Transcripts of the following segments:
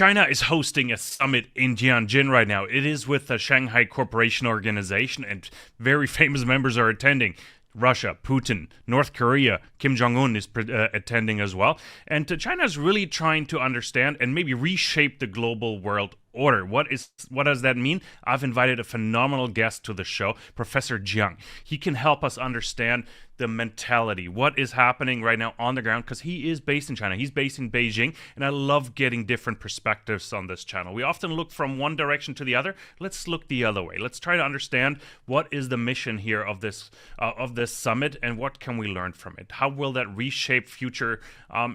China is hosting a summit in Jiang right now. It is with the Shanghai Cooperation Organization, and very famous members are attending. Russia, Putin, North Korea, Kim Jong-un is attending as well. And China is really trying to understand and maybe reshape the global world order. What does that mean? I've invited a phenomenal guest to the show, Professor Jiang. He can help us understand the mentality, what is happening right now on the ground, because he is based in China. He's based in Beijing, and I love getting different perspectives on this channel. We often look from one direction to the other. Let's look the other way. Let's try to understand what is the mission here of this summit, and what can we learn from it? How will that reshape future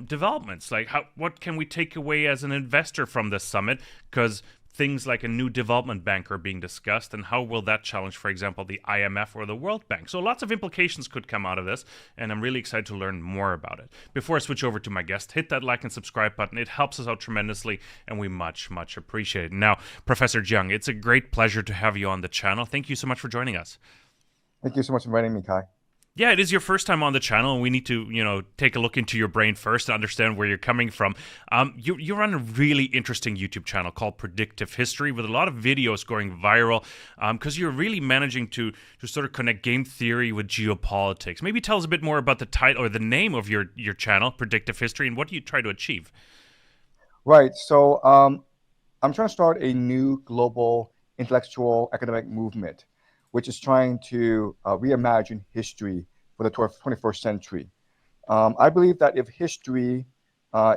developments? Like, what can we take away as an investor from this summit? Because things like a new development bank are being discussed, and how will that challenge, for example, the IMF or the World Bank? So lots of implications could come out of this, and I'm really excited to learn more about it. Before I switch over to my guest, hit that like and subscribe button. It helps us out tremendously, and we much, much appreciate it. Now, Professor Jiang, it's a great pleasure to have you on the channel. Thank you so much for joining us. Thank you so much for inviting me, Kai. Yeah, it is your first time on the channel, and we need to, take a look into your brain first to understand where you're coming from. You run a really interesting YouTube channel called Predictive History with a lot of videos going viral because you're really managing to sort of connect game theory with geopolitics. Maybe tell us a bit more about the title or the name of your channel, Predictive History, and what do you try to achieve? Right. So I'm trying to start a new global intellectual academic movement, which is trying to reimagine history for the 21st century. I believe that if history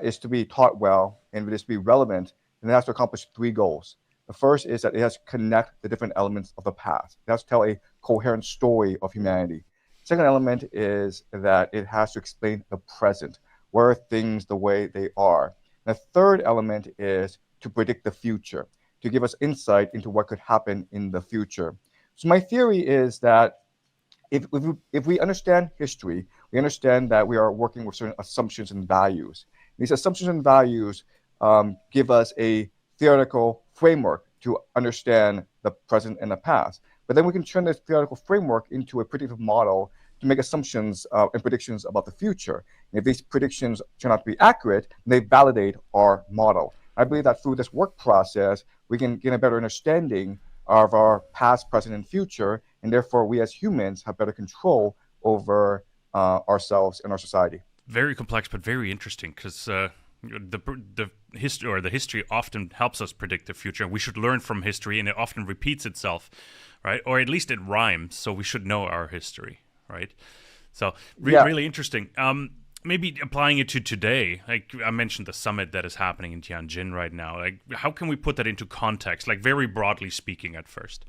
is to be taught well and it is to be relevant, then it has to accomplish three goals. The first is that it has to connect the different elements of the past. It has to tell a coherent story of humanity. Second element is that it has to explain the present, where are things the way they are. And the third element is to predict the future, to give us insight into what could happen in the future. So my theory is that if we understand history, we understand that we are working with certain assumptions and values. These assumptions and values give us a theoretical framework to understand the present and the past. But then we can turn this theoretical framework into a predictive model to make assumptions and predictions about the future. And if these predictions turn out to be accurate, they validate our model. I believe that through this work process, we can get a better understanding of our past, present, and future, and therefore we as humans have better control over ourselves and our society. Very complex, but very interesting, because the history often helps us predict the future. We should learn from history, and it often repeats itself, right? Or at least it rhymes, so we should know our history, right? So really interesting. Maybe applying it to today, like I mentioned the summit that is happening in Tianjin right now. Like, how can we put that into context, like very broadly speaking at first?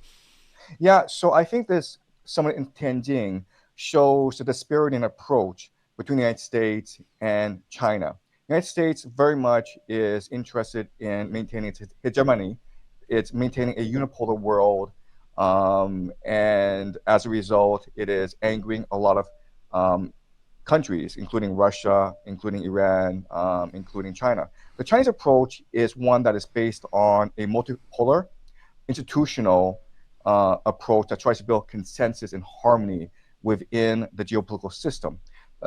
Yeah, so I think this summit in Tianjin shows the spirit and approach between the United States and China. The United States very much is interested in maintaining its hegemony. It's maintaining a unipolar world, and as a result, it is angering a lot of countries, including Russia, including Iran, including China. The Chinese approach is one that is based on a multipolar, institutional approach that tries to build consensus and harmony within the geopolitical system.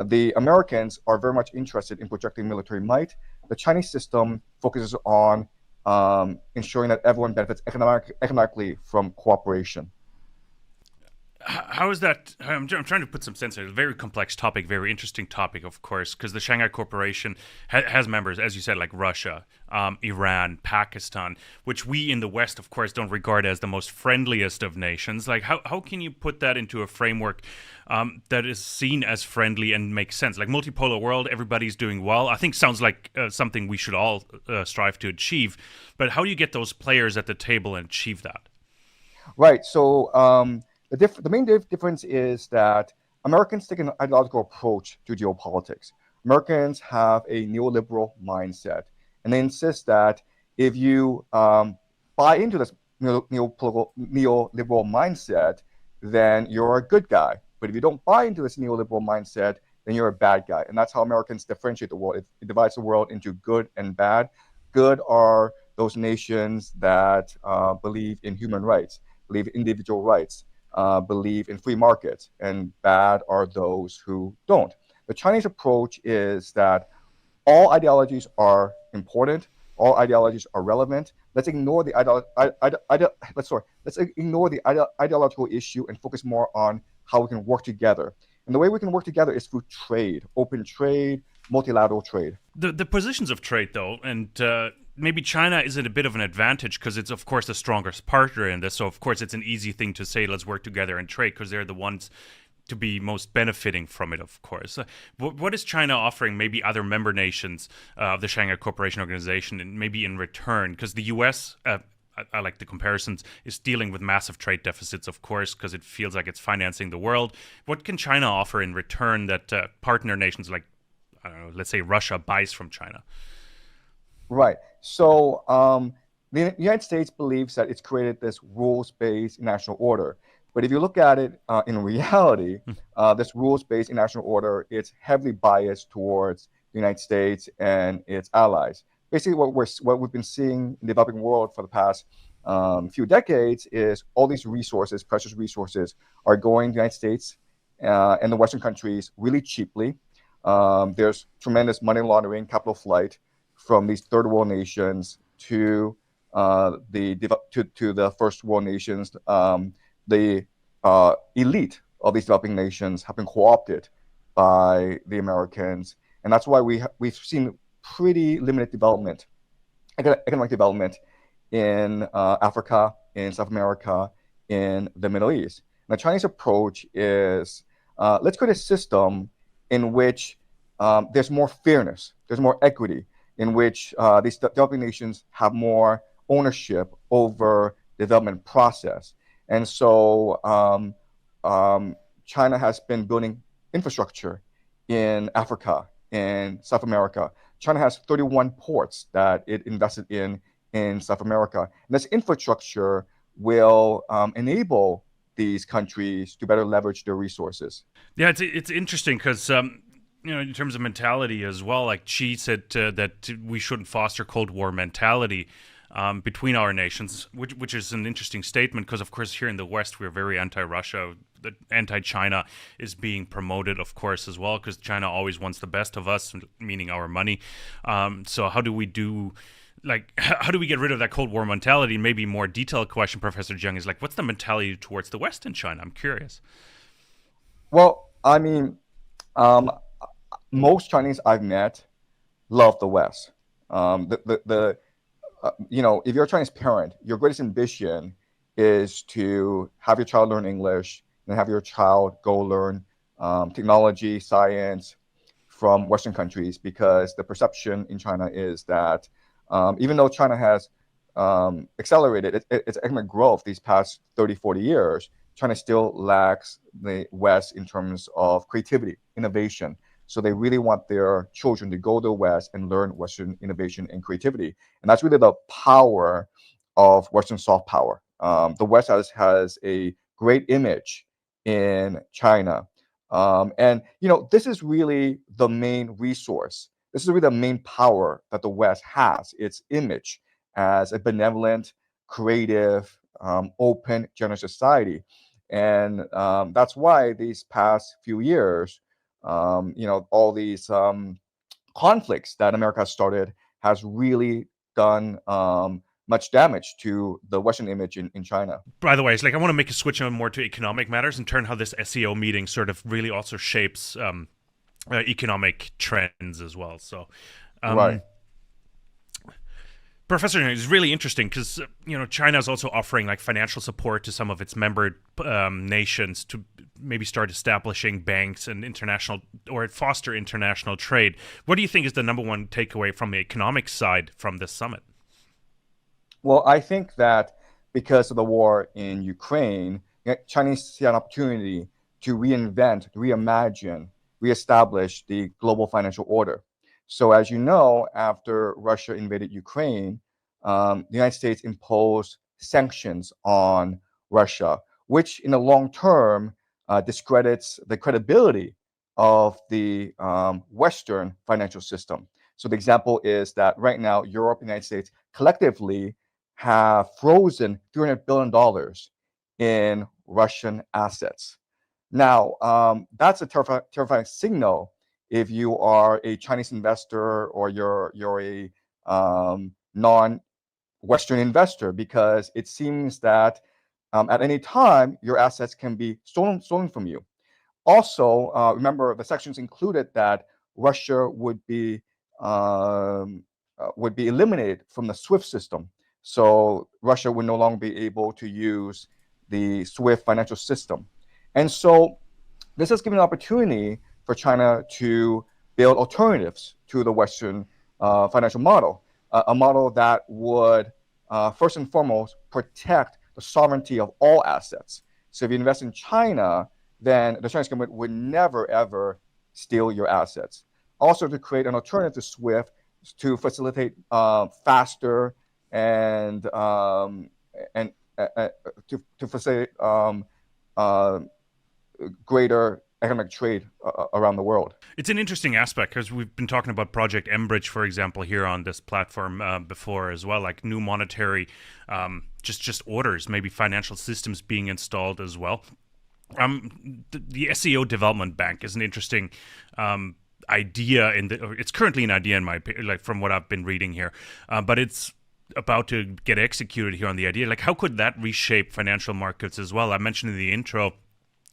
The Americans are very much interested in projecting military might. The Chinese system focuses on ensuring that everyone benefits economically from cooperation. How is that? I'm trying to put some sense in it. It's a very complex topic, very interesting topic, of course, because the Shanghai Cooperation has members, as you said, like Russia, Iran, Pakistan, which we in the West, of course, don't regard as the most friendliest of nations. Like, how can you put that into a framework that is seen as friendly and makes sense? Like multipolar world, everybody's doing well. I think sounds like something we should all strive to achieve. But how do you get those players at the table and achieve that? Right. So the main difference is that Americans take an ideological approach to geopolitics. Americans have a neoliberal mindset, and they insist that if you buy into this neoliberal mindset, then you're a good guy. But if you don't buy into this neoliberal mindset, then you're a bad guy. And that's how Americans differentiate the world. It divides the world into good and bad. Good are those nations that believe in human rights, believe in individual rights, believe in free markets, and bad are those who don't. The Chinese approach is that all ideologies are important, All ideologies are relevant. Let's ignore the ideological issue and focus more on how we can work together. And the way we can work together is through trade, open trade, multilateral trade. The positions of trade, though, and maybe China is at a bit of an advantage because it's, of course, the strongest partner in this. So, of course, it's an easy thing to say, let's work together and trade because they're the ones to be most benefiting from it, of course. What is China offering maybe other member nations of the Shanghai Cooperation Organization, and maybe in return? Because the U.S., I like the comparisons, is dealing with massive trade deficits, of course, because it feels like it's financing the world. What can China offer in return that partner nations like, I don't know, let's say Russia buys from China? Right. So the United States believes that it's created this rules-based international order. But if you look at it in reality, this rules-based international order, it's heavily biased towards the United States and its allies. Basically, what we've been seeing in the developing world for the past few decades is all these resources, precious resources, are going to the United States and the Western countries really cheaply. There's tremendous money laundering, capital flight from these third world nations to the first world nations. The elite of these developing nations have been co-opted by the Americans, and that's why we've seen pretty limited development, economic development in Africa, in South America, in the Middle East. And the Chinese approach is let's create a system in which there's more fairness, there's more equity, in which these developing nations have more ownership over the development process. And so China has been building infrastructure in Africa and South America. China has 31 ports that it invested in South America. And this infrastructure will enable these countries to better leverage their resources. Yeah, it's interesting because in terms of mentality as well, like Xi said that we shouldn't foster Cold War mentality between our nations, which is an interesting statement because, of course, here in the West, we're very anti-Russia. The anti-China is being promoted, of course, as well, because China always wants the best of us, meaning our money. So how do we get rid of that Cold War mentality? Maybe more detailed question, Professor Jiang, is like, what's the mentality towards the West in China? I'm curious. Well, I mean, most Chinese I've met love the West. If you're a Chinese parent, your greatest ambition is to have your child learn English and have your child go learn technology, science from Western countries, because the perception in China is that even though China has accelerated its economic growth these past 30, 40 years, China still lacks the West in terms of creativity, innovation. So they really want their children to go to the West and learn Western innovation and creativity. And that's really the power of Western soft power. The West has a great image in China. And this is really the main resource. This is really the main power that the West has, its image as a benevolent, creative, open, generous society. And that's why these past few years, all these conflicts that America has started has really done much damage to the Western image in China. By the way, it's like I want to make a switch on more to economic matters and turn how this SEO meeting sort of really also shapes economic trends as well. So, Right. Professor, it's really interesting because China is also offering like financial support to some of its member nations to maybe start establishing banks and foster international trade. What do you think is the number one takeaway from the economic side from this summit? Well, I think that because of the war in Ukraine, Chinese see an opportunity to reinvent, reimagine, reestablish the global financial order. So as you know, after Russia invaded Ukraine, the United States imposed sanctions on Russia, which in the long term discredits the credibility of the Western financial system. So the example is that right now, Europe and the United States collectively have frozen $300 billion in Russian assets. Now, that's a terrifying signal if you are a Chinese investor or you're a non-Western investor, because it seems that at any time your assets can be stolen from you. Also, remember the sections included that Russia would be eliminated from the SWIFT system. So Russia would no longer be able to use the SWIFT financial system. And so this has given an opportunity for China to build alternatives to the Western financial model, a model that would first and foremost protect the sovereignty of all assets. So if you invest in China, then the Chinese government would never, ever steal your assets. Also, to create an alternative to SWIFT to facilitate faster and to facilitate greater economic trade around the world. It's an interesting aspect because we've been talking about Project Enbridge, for example, here on this platform before as well, like new monetary just orders, maybe financial systems being installed as well. The SEO Development Bank is an interesting idea. It's currently an idea in my opinion, like from what I've been reading here, but it's about to get executed here on the idea. Like, how could that reshape financial markets as well? I mentioned in the intro,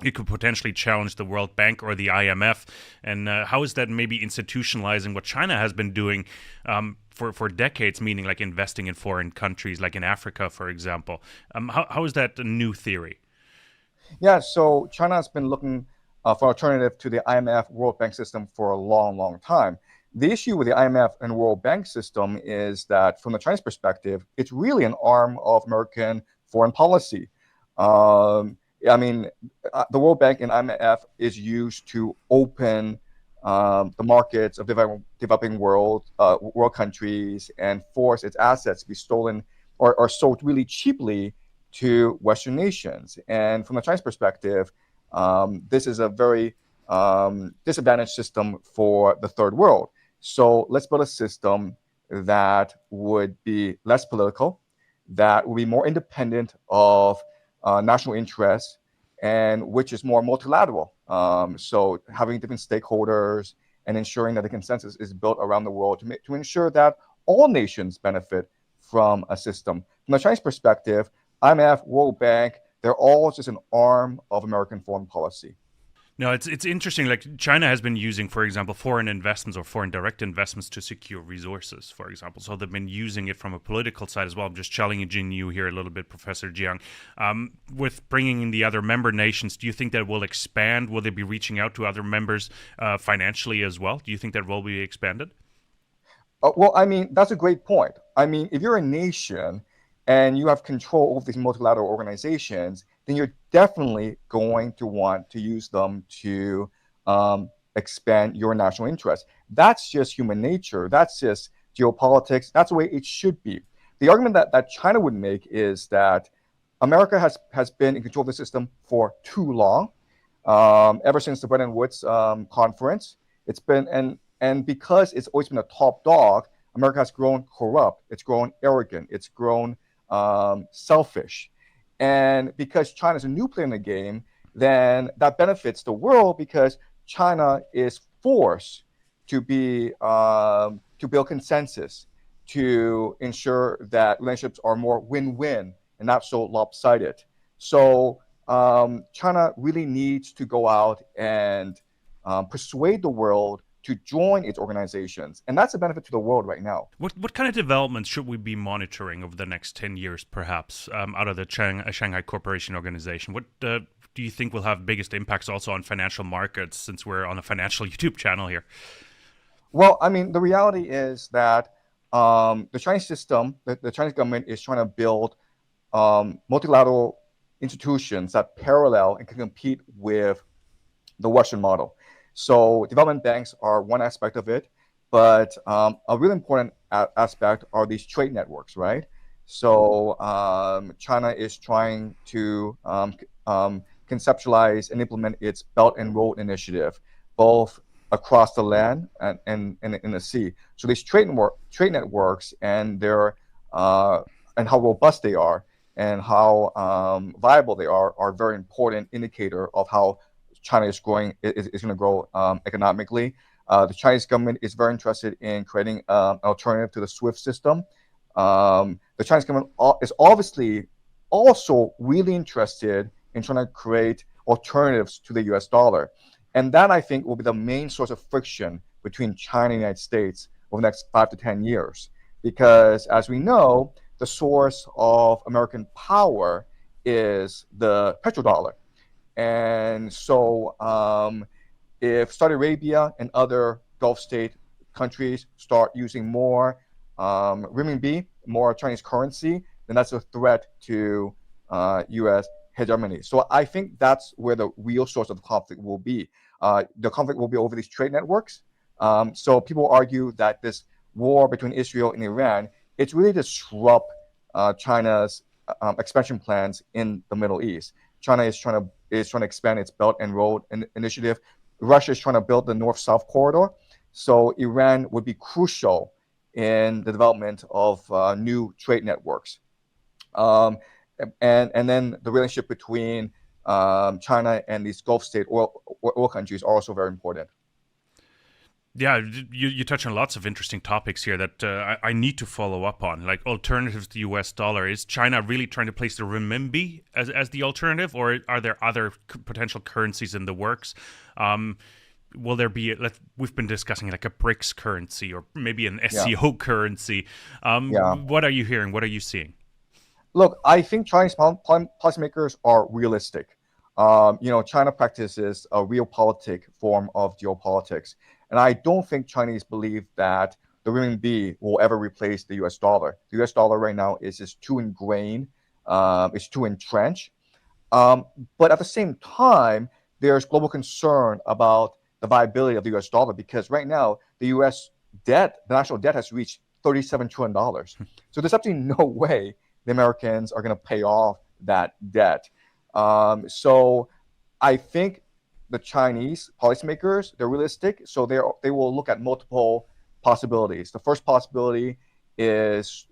it could potentially challenge the World Bank or the IMF. And how is that maybe institutionalizing what China has been doing for decades, meaning like investing in foreign countries, like in Africa, for example? How is that a new theory? Yeah, so China has been looking for alternative to the IMF World Bank system for a long, long time. The issue with the IMF and World Bank system is that from the Chinese perspective, it's really an arm of American foreign policy. I mean, the World Bank and IMF is used to open the markets of developing world countries and force its assets to be stolen or sold really cheaply to Western nations. And from the Chinese perspective, this is a very disadvantaged system for the third world. So let's build a system that would be less political, that will be more independent of national interests, and which is more multilateral. So having different stakeholders and ensuring that the consensus is built around the world to ensure that all nations benefit from a system. From the Chinese perspective, IMF, World Bank, they're all just an arm of American foreign policy. No, it's interesting. Like China has been using, for example, foreign investments or foreign direct investments to secure resources, for example. So they've been using it from a political side as well. I'm just challenging you here a little bit, Professor Jiang. With bringing in the other member nations, do you think that will expand? Will they be reaching out to other members financially as well? Do you think that will be expanded? Well, I mean, that's a great point. I mean, if you're a nation and you have control over these multilateral organizations, then you're definitely going to want to use them to expand your national interests. That's just human nature. That's just geopolitics. That's the way it should be. The argument that China would make is that America has been in control of the system for too long, ever since the Bretton Woods conference. It's been and because it's always been a top dog, America has grown corrupt. It's grown arrogant. It's grown selfish. And because China is a new player in the game, then that benefits the world because China is forced to build consensus to ensure that relationships are more win-win and not so lopsided. So China really needs to go out and persuade the world to join its organizations. And that's a benefit to the world right now. What kind of developments should we be monitoring over the next 10 years, perhaps, out of the Shanghai Cooperation Organization? What do you think will have biggest impacts also on financial markets, since we're on a financial YouTube channel here? Well, I mean, the reality is that the Chinese system, the Chinese government is trying to build multilateral institutions that parallel and can compete with the Western model. So development banks are one aspect of it, but a really important aspect are these trade networks, right? So China is trying to conceptualize and implement its Belt and Road Initiative, both across the land and in the sea. So these trade networks and their and how robust they are and how viable they are very important indicator of how China is going to grow economically. The Chinese government is very interested in creating an alternative to the SWIFT system. The Chinese government is obviously also really interested in trying to create alternatives to the US dollar. And that, I think, will be the main source of friction between China and the United States over the next 5 to 10 years. Because as we know, the source of American power is the petrodollar. And so if Saudi Arabia and other Gulf state countries start using more renminbi, more Chinese currency, then that's a threat to U.S. hegemony. So I think that's where the real source of the conflict will be. The conflict will be over these trade networks. So people argue that this war between Israel and Iran, it's really to disrupt China's expansion plans in the Middle East. China is trying to expand its Belt and Road initiative. Russia is trying to build the North-South corridor. So Iran would be crucial in the development of new trade networks. And then the relationship between China and these Gulf state oil countries are also very important. Yeah, you touch on lots of interesting topics here that I need to follow up on, like alternatives to the US dollar. Is China really trying to place the renminbi as the alternative, or are there other potential currencies in the works? Will there be, we've been discussing like a BRICS currency or maybe an SCO currency. What are you hearing? What are you seeing? Look, I think Chinese policymakers are realistic. China practices a realpolitik form of geopolitics. And I don't think Chinese believe that the renminbi will ever replace the US dollar. The US dollar right now is just too ingrained, it's too entrenched. But at the same time, there's global concern about the viability of the US dollar because right now the US debt, the national debt has reached $37 trillion. So there's absolutely no way the Americans are going to pay off that debt. So I think the Chinese policymakers, they're realistic, so they will look at multiple possibilities. The first possibility is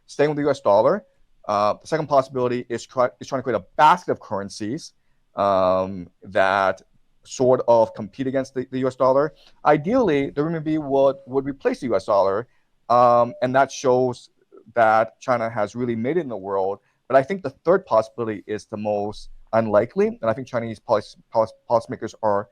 staying with the US dollar. The second possibility is trying to create a basket of currencies that sort of compete against the US dollar. Ideally, the renminbi would replace the US dollar, and that shows that China has really made it in the world. But I think the third possibility is the most unlikely, and I think Chinese policymakers are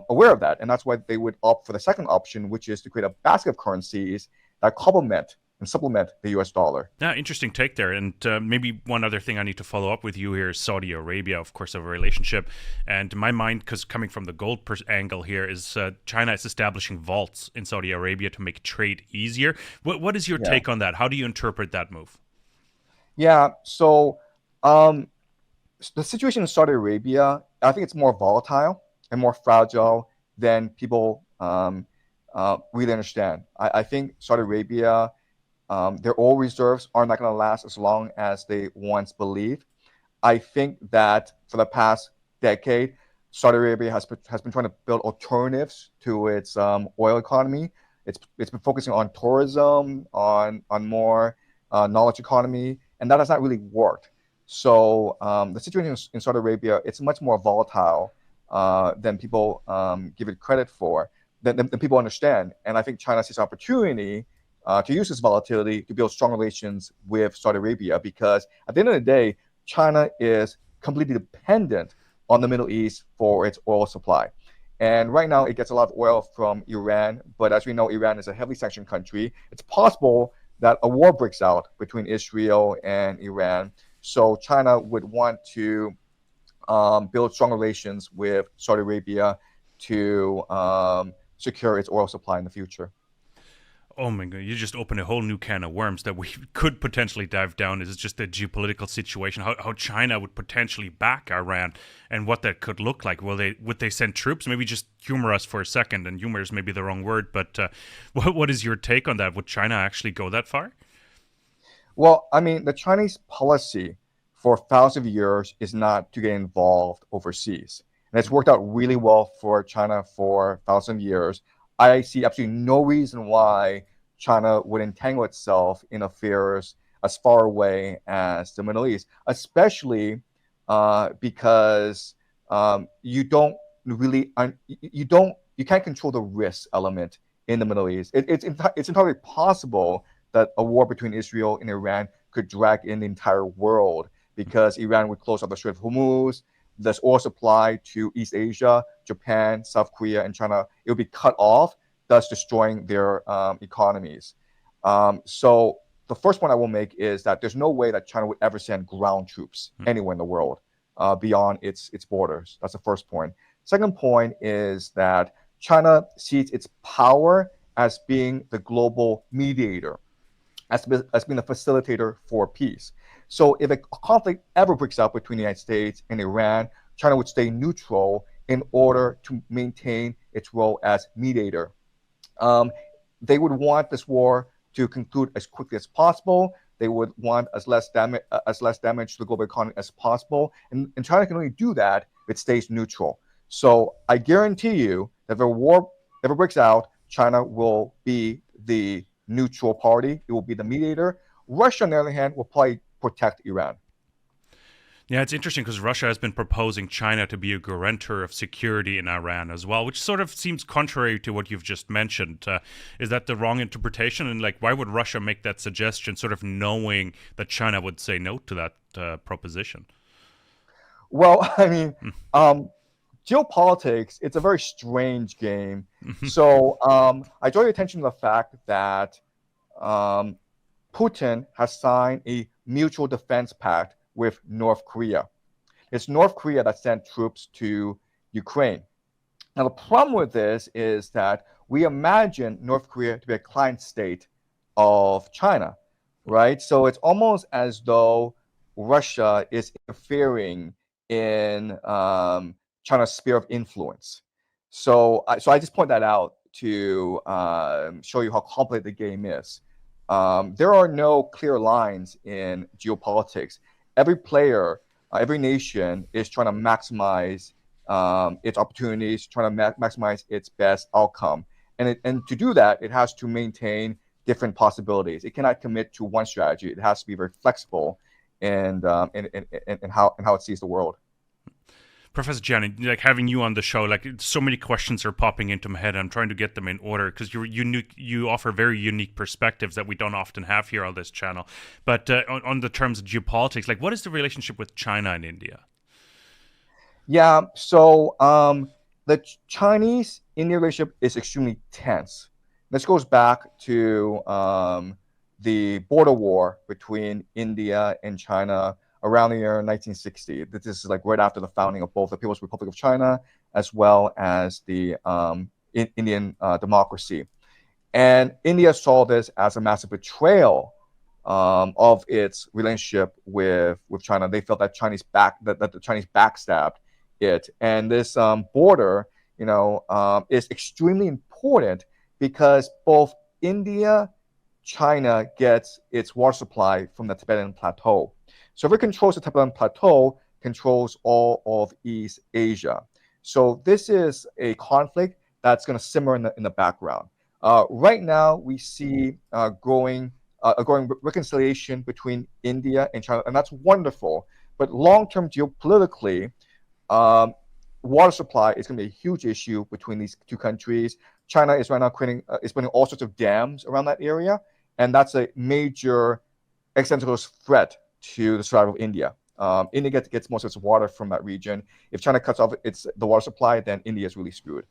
aware of that, and that's why they would opt for the second option, which is to create a basket of currencies that complement and supplement the US dollar. Yeah, interesting take there. And maybe one other thing I need to follow up with you here is Saudi Arabia, of course, of a relationship. And in my mind, because coming from the gold angle here, is China is establishing vaults in Saudi Arabia to make trade easier. What is your take on that? How do you interpret that move? Yeah, so the situation in Saudi Arabia, I think it's more volatile and more fragile than people really understand. I think Saudi Arabia, their oil reserves are not going to last as long as they once believed. I think that for the past decade, Saudi Arabia has been trying to build alternatives to its oil economy. It's been focusing on tourism, on more knowledge economy, and that has not really worked. So the situation in Saudi Arabia, it's much more volatile than people give it credit for, than people understand. And I think China sees opportunity to use this volatility to build strong relations with Saudi Arabia, because at the end of the day, China is completely dependent on the Middle East for its oil supply. And right now, it gets a lot of oil from Iran. But as we know, Iran is a heavily sanctioned country. It's possible that a war breaks out between Israel and Iran. So China would want to build strong relations with Saudi Arabia to secure its oil supply in the future. Oh my God, you just opened a whole new can of worms that we could potentially dive down. Is just the geopolitical situation, how China would potentially back Iran and what that could look like. Would they send troops? Maybe just humor us for a second, and humor is maybe the wrong word, but what is your take on that? Would China actually go that far? Well, I mean, the Chinese policy for thousands of years is not to get involved overseas. And it's worked out really well for China for thousands of years. I see absolutely no reason why China would entangle itself in affairs as far away as the Middle East, especially because you don't really you can't control the risk element in the Middle East. It's entirely possible that a war between Israel and Iran could drag in the entire world because Iran would close up the Strait of Hormuz. This oil supply to East Asia, Japan, South Korea, and China, it would be cut off, thus destroying their economies. So the first point I will make is that there's no way that China would ever send ground troops anywhere in the world beyond its borders. That's the first point. Second point is that China sees its power as being the global mediator, as being the facilitator for peace. So if a conflict ever breaks out between the United States and Iran, China would stay neutral in order to maintain its role as mediator. They would want this war to conclude as quickly as possible. They would want as less damage to the global economy as possible. And China can only do that if it stays neutral. So I guarantee you that if a war ever breaks out, China will be the neutral party. It will be the mediator. Russia, on the other hand, will probably protect Iran. Yeah, it's interesting because Russia has been proposing China to be a guarantor of security in Iran as well, which sort of seems contrary to what you've just mentioned. Is that the wrong interpretation? And like, why would Russia make that suggestion, sort of knowing that China would say no to that proposition? Well, I mean, geopolitics, it's a very strange game. So I draw your attention to the fact that Putin has signed a mutual defense pact with North Korea. It's North Korea that sent troops to Ukraine. Now, the problem with this is that we imagine North Korea to be a client state of China, right? So it's almost as though Russia is interfering in China's sphere of influence. So I just point that out to show you how complicated the game is. There are no clear lines in geopolitics. Every player, every nation is trying to maximize its opportunities, trying to maximize its best outcome. And to do that, it has to maintain different possibilities. It cannot commit to one strategy. It has to be very flexible in how it sees the world. Professor Jiang, like having you on the show, like so many questions are popping into my head. I'm trying to get them in order because you're unique. You offer very unique perspectives that we don't often have here on this channel. But on the terms of geopolitics, like what is the relationship with China and India? Yeah, so the Chinese-India relationship is extremely tense. This goes back to the border war between India and China around the year 1960. This is like right after the founding of both the People's Republic of China as well as the Indian democracy. And India saw this as a massive betrayal of its relationship with China. They felt that the Chinese backstabbed it. And this border, is extremely important because both India, China gets its water supply from the Tibetan Plateau. So if it controls the Tibetan Plateau, controls all of East Asia. So this is a conflict that's going to simmer in the background. Right now, we see a growing reconciliation between India and China, and that's wonderful. But long-term geopolitically, water supply is going to be a huge issue between these two countries. China is right now putting all sorts of dams around that area, and that's a major existential threat to the survival of India. India gets most of its water from that region. If China cuts off the water supply, then India is really screwed.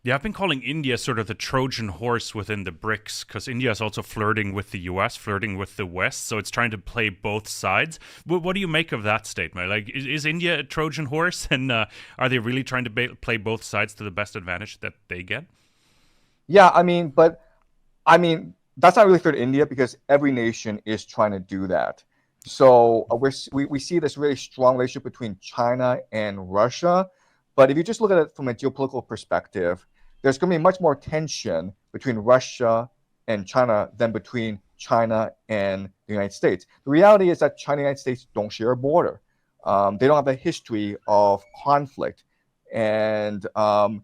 Yeah, I've been calling India sort of the Trojan horse within the BRICS because India is also flirting with the US, flirting with the West, so it's trying to play both sides. What do you make of that statement? Like, is India a Trojan horse, and are they really trying to play both sides to the best advantage that they get? Yeah, that's not really fair to India because every nation is trying to do that. So we see this really strong relationship between China and Russia. But if you just look at it from a geopolitical perspective, there's going to be much more tension between Russia and China than between China and the United States. The reality is that China and the United States don't share a border. They don't have a history of conflict. And the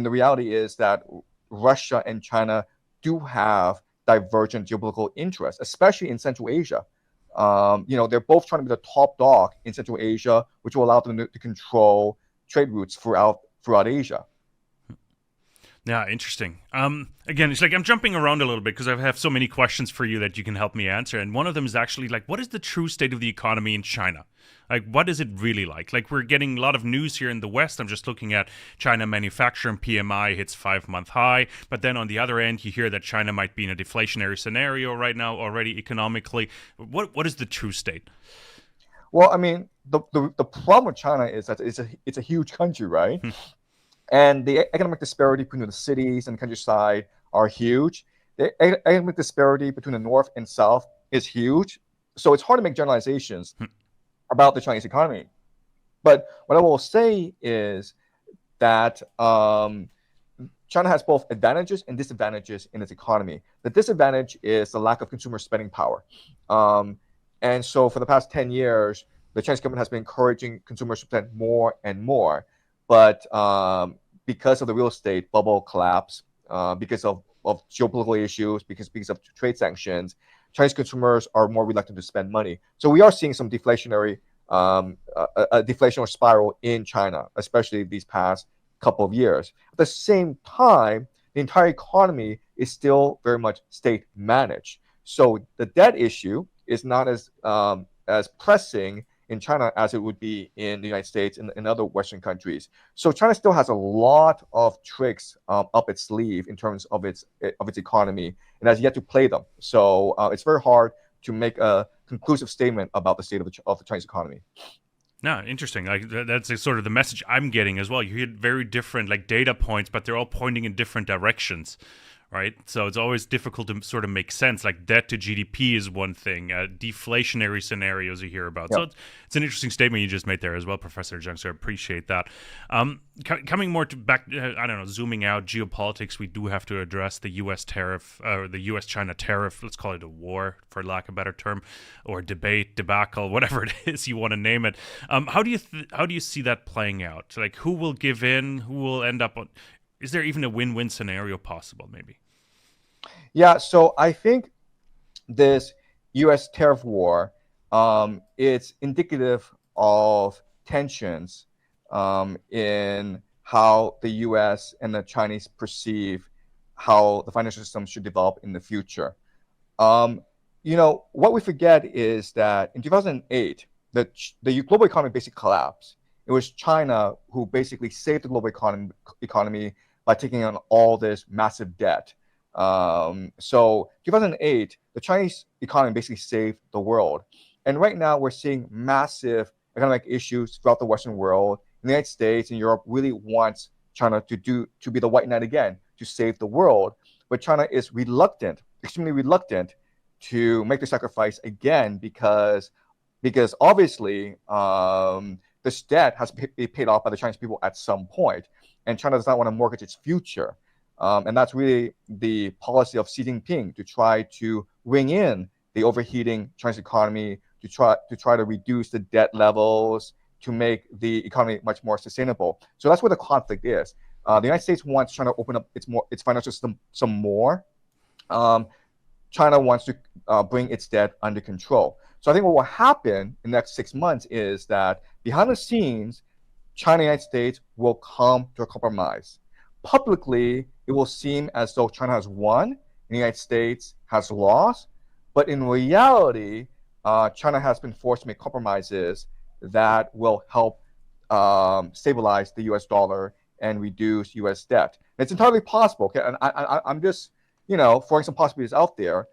reality is that Russia and China do have divergent geopolitical interests, especially in Central Asia. They're both trying to be the top dog in Central Asia, which will allow them to control trade routes throughout Asia. Yeah, interesting. Again, it's like I'm jumping around a little bit because I have so many questions for you that you can help me answer. And one of them is actually like, what is the true state of the economy in China? Like, what is it really like? Like, we're getting a lot of news here in the West. I'm just looking at China manufacturing PMI hits 5-month high. But then on the other end, you hear that China might be in a deflationary scenario right now already economically. What is the true state? Well, I mean, the problem with China is that it's a huge country, right? And the economic disparity between the cities and countryside are huge. The economic disparity between the north and south is huge. So it's hard to make generalizations about the Chinese economy. But what I will say is that China has both advantages and disadvantages in its economy. The disadvantage is the lack of consumer spending power. And so for the past 10 years, the Chinese government has been encouraging consumers to spend more and more. But because of the real estate bubble collapse, because of geopolitical issues, because of trade sanctions, Chinese consumers are more reluctant to spend money. So we are seeing some deflationary, a deflationary spiral in China, especially these past couple of years. At the same time, the entire economy is still very much state managed. So the debt issue is not as pressing in China as it would be in the United States and in other Western countries. So China still has a lot of tricks up its sleeve in terms of its economy, and has yet to play them. So it's very hard to make a conclusive statement about the state of the Chinese economy. No, interesting. Like that's sort of the message I'm getting as well. You hear very different like data points, but they're all pointing in different directions, right? So it's always difficult to sort of make sense. Like debt to GDP is one thing, deflationary scenarios you hear about. Yep. So it's an interesting statement you just made there as well, Professor Jiang. So I appreciate that. Coming more to back, I don't know, zooming out, geopolitics, we do have to address the U.S. tariff, the U.S.-China tariff. Let's call it a war, for lack of a better term, or debate, debacle, whatever it is you want to name it. How do you see that playing out? Like, who will give in? Who will end up on? Is there even a win-win scenario possible, maybe? Yeah, so I think this U.S. tariff war, it's indicative of tensions in how the U.S. and the Chinese perceive how the financial system should develop in the future. What we forget is that in 2008, the global economy basically collapsed. It was China who basically saved the global economy by taking on all this massive debt. So 2008, the Chinese economy basically saved the world. And right now we're seeing massive economic issues throughout the Western world. The United States and Europe really wants China to be the white knight again, to save the world. But China is reluctant, extremely reluctant, to make the sacrifice again because obviously this debt has to be paid off by the Chinese people at some point. And China does not want to mortgage its future. And that's really the policy of Xi Jinping, to try to ring in the overheating Chinese economy, to try to reduce the debt levels, to make the economy much more sustainable. So that's where the conflict is. The United States wants China to open up its financial system some more. China wants to bring its debt under control. So I think what will happen in the next 6 months is that behind the scenes, China and the United States will come to a compromise. Publicly, it will seem as though China has won and the United States has lost. But in reality, China has been forced to make compromises that will help stabilize the US dollar and reduce US debt. And it's entirely possible. Okay, and I'm just throwing some possibilities out there.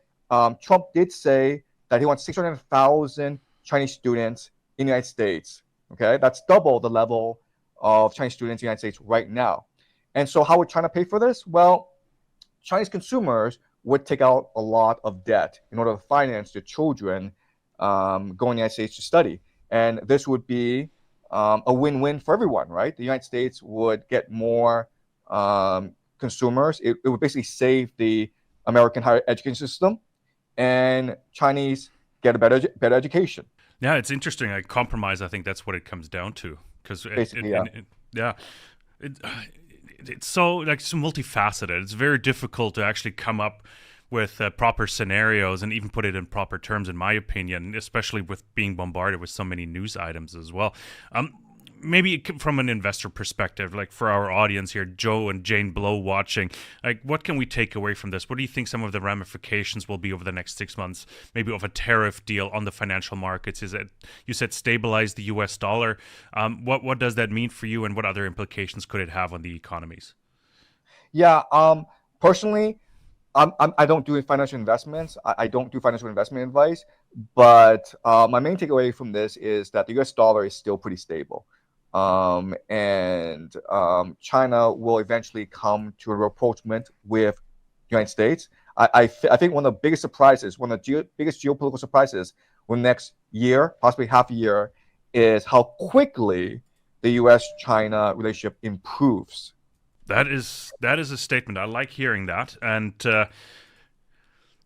Trump did say that he wants 600,000 Chinese students in the United States. Okay, that's double the level of Chinese students in the United States right now. And so how would China pay for this? Well, Chinese consumers would take out a lot of debt in order to finance their children going to the United States to study. And this would be a win-win for everyone, right? The United States would get more consumers. It would basically save the American higher education system, and Chinese get a better education. Yeah, it's interesting. Like compromise, I think that's what it comes down to. Because it's so multifaceted. It's very difficult to actually come up with proper scenarios and even put it in proper terms, in my opinion, especially with being bombarded with so many news items as well. maybe from an investor perspective, like for our audience here, Joe and Jane Blow watching, like what can we take away from this? What do you think some of the ramifications will be over the next 6 months, maybe of a tariff deal on the financial markets? Is it, you said stabilize the US dollar. What does that mean for you, and what other implications could it have on the economies? Yeah, personally, I don't do financial investments. I don't do financial investment advice, but my main takeaway from this is that the US dollar is still pretty stable. And China will eventually come to a rapprochement with the United States. I think one of the biggest surprises, one of the biggest geopolitical surprises for the next year, possibly half a year, is how quickly the US-China relationship improves. That is a statement. I like hearing that, and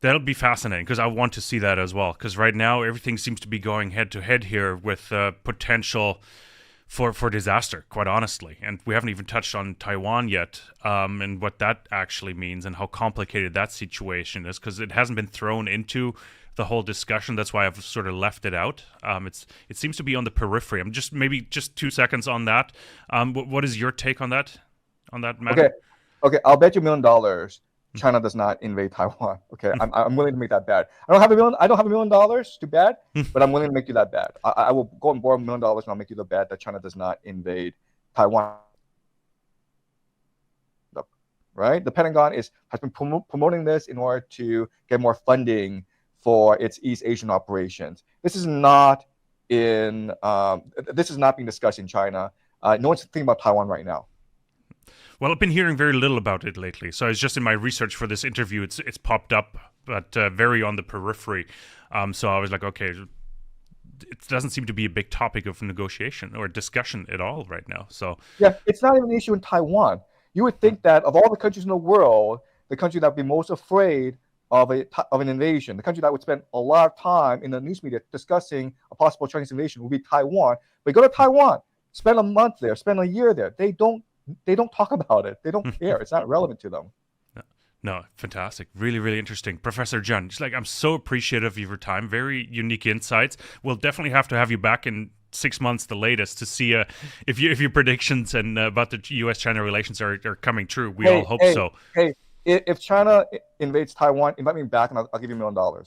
that'll be fascinating because I want to see that as well. Because right now everything seems to be going head to head here with potential for disaster, quite honestly. And we haven't even touched on Taiwan yet, and what that actually means and how complicated that situation is, because it hasn't been thrown into the whole discussion. That's why I've sort of left it out. It seems to be on the periphery. I'm maybe just 2 seconds on that. What is your take on that? On that matter? Okay, I'll bet you $1 million China does not invade Taiwan. Okay, I'm willing to make that bet. I don't have $1 million to bet, but I'm willing to make you that bet. I will go and borrow $1 million and I'll make you the bet that China does not invade Taiwan. Right? The Pentagon has been promoting this in order to get more funding for its East Asian operations. This is not being discussed in China. No one's thinking about Taiwan right now. Well, I've been hearing very little about it lately. So it's just in my research for this interview, it's popped up, but very on the periphery. So I was like, okay, it doesn't seem to be a big topic of negotiation or discussion at all right now. So yeah, it's not even an issue in Taiwan. You would think that of all the countries in the world, the country that would be most afraid of an invasion, the country that would spend a lot of time in the news media discussing a possible Chinese invasion would be Taiwan. But go to Taiwan, spend a month there, spend a year there. They don't talk about it. They don't care. It's not relevant to them. No, fantastic. Really, really interesting. Professor Jiang, just like, I'm so appreciative of your time. Very unique insights. We'll definitely have to have you back in 6 months, the latest, to see if your predictions and about the U.S.-China relations are coming true. We all hope so. Hey, if China invades Taiwan, invite me back and I'll give you $1 million.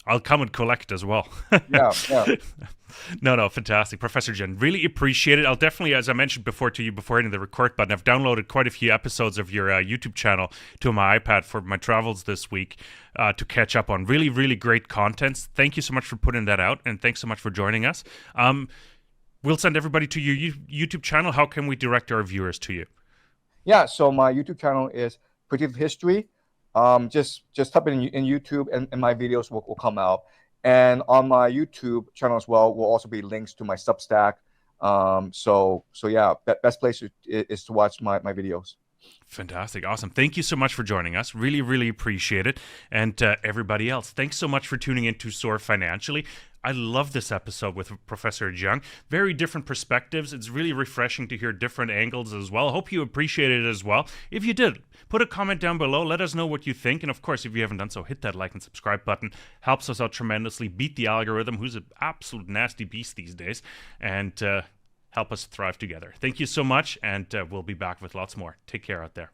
I'll come and collect as well. Yeah. No, fantastic. Professor Jiang, really appreciate it. I'll definitely, as I mentioned before to you before hitting the record button, I've downloaded quite a few episodes of your YouTube channel to my iPad for my travels this week to catch up on. Really, really great content. Thank you so much for putting that out, and thanks so much for joining us. We'll send everybody to your YouTube channel. How can we direct our viewers to you? Yeah, so my YouTube channel is Predictive History. Just type it in YouTube and my videos will come out. And on my YouTube channel as well will also be links to my Substack. So yeah, best place is to watch my videos. Fantastic. Awesome. Thank you so much for joining us. Really, really appreciate it. And everybody else, thanks so much for tuning in to Soar Financially. I love this episode with Professor Jiang. Very different perspectives. It's really refreshing to hear different angles as well. Hope you appreciated it as well. If you did, put a comment down below. Let us know what you think. And of course, if you haven't done so, hit that like and subscribe button. Helps us out tremendously. Beat the algorithm, who's an absolute nasty beast these days. And help us thrive together. Thank you so much, and we'll be back with lots more. Take care out there.